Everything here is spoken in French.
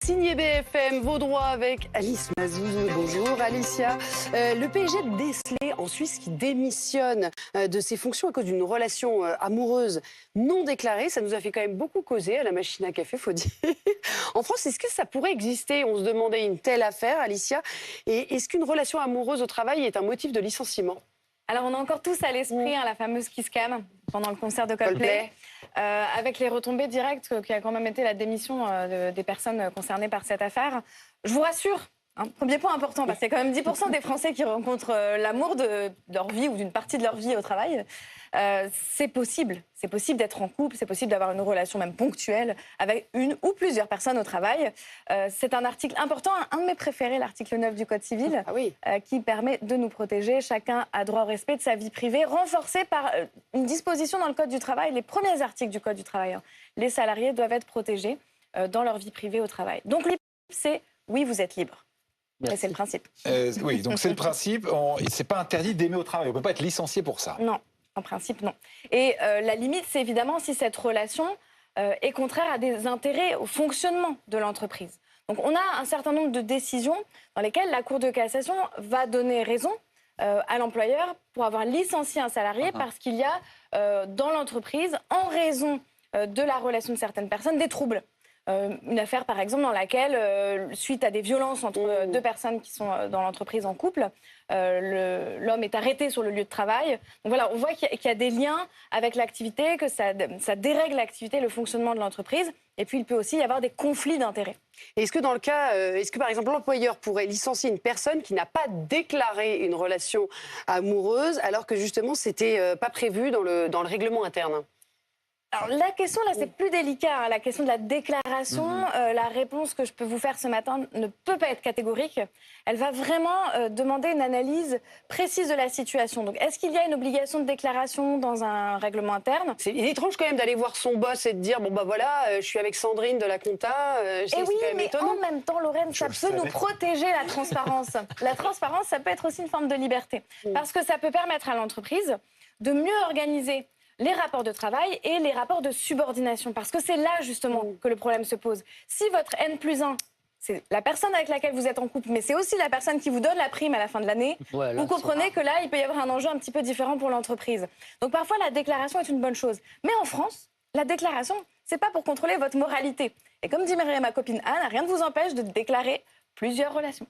Signé BFM, vos droits avec Alice Mazouz. Bonjour Alicia. Le PSG décelé en Suisse qui démissionne de ses fonctions à cause d'une relation amoureuse non déclarée. Ça nous a fait quand même beaucoup causer à la machine à café, faut dire. En France, est-ce que ça pourrait exister? On se demandait une telle affaire, Alicia. Et est-ce qu'une relation amoureuse au travail est un motif de licenciement? Alors, on a encore tous à l'esprit la fameuse kiss cam pendant le concert de Coldplay. Avec les retombées directes qui a quand même été la démission des personnes concernées par cette affaire. Je vous rassure, premier point important, parce qu'il y a quand même 10% des Français qui rencontrent l'amour de leur vie ou d'une partie de leur vie au travail. C'est possible d'être en couple, c'est possible d'avoir une relation même ponctuelle avec une ou plusieurs personnes au travail. C'est un article important, un de mes préférés, l'article 9 du Code civil, qui permet de nous protéger. Chacun a droit au respect de sa vie privée, renforcé par une disposition dans le Code du travail, les premiers articles du Code du travail. Les salariés doivent être protégés dans leur vie privée au travail. Donc l'idée, c'est oui, vous êtes libre. Et c'est le principe. Oui, donc c'est le principe. C'est pas interdit d'aimer au travail. On peut pas être licencié pour ça. Non, en principe, non. Et la limite, c'est évidemment si cette relation est contraire à des intérêts au fonctionnement de l'entreprise. Donc on a un certain nombre de décisions dans lesquelles la Cour de cassation va donner raison à l'employeur pour avoir licencié un salarié parce qu'il y a dans l'entreprise, en raison de la relation de certaines personnes, des troubles. Une affaire, par exemple, dans laquelle, suite à des violences entre deux personnes qui sont dans l'entreprise en couple, l'homme est arrêté sur le lieu de travail. Donc voilà, on voit qu'il y a des liens avec l'activité, que ça dérègle l'activité, le fonctionnement de l'entreprise. Et puis, il peut aussi y avoir des conflits d'intérêts. Est-ce que dans le cas, par exemple, l'employeur pourrait licencier une personne qui n'a pas déclaré une relation amoureuse, alors que justement, c'était pas prévu dans le règlement interne? Alors la question là, c'est plus délicat. La question de la déclaration, la réponse que je peux vous faire ce matin ne peut pas être catégorique. Elle va vraiment demander une analyse précise de la situation. Donc est-ce qu'il y a une obligation de déclaration dans un règlement interne? C'est étrange quand même d'aller voir son boss et de dire bon bah voilà, je suis avec Sandrine de la compta. Et oui, mais en même temps, Lorraine, ça peut nous protéger la transparence. La transparence, ça peut être aussi une forme de liberté, parce que ça peut permettre à l'entreprise de mieux organiser les rapports de travail et les rapports de subordination. Parce que c'est là, justement, que le problème se pose. Si votre N+1, c'est la personne avec laquelle vous êtes en couple, mais c'est aussi la personne qui vous donne la prime à la fin de l'année, vous comprenez que là, il peut y avoir un enjeu un petit peu différent pour l'entreprise. Donc parfois, la déclaration est une bonne chose. Mais en France, la déclaration, c'est pas pour contrôler votre moralité. Et comme dit ma copine Anne, rien ne vous empêche de déclarer plusieurs relations.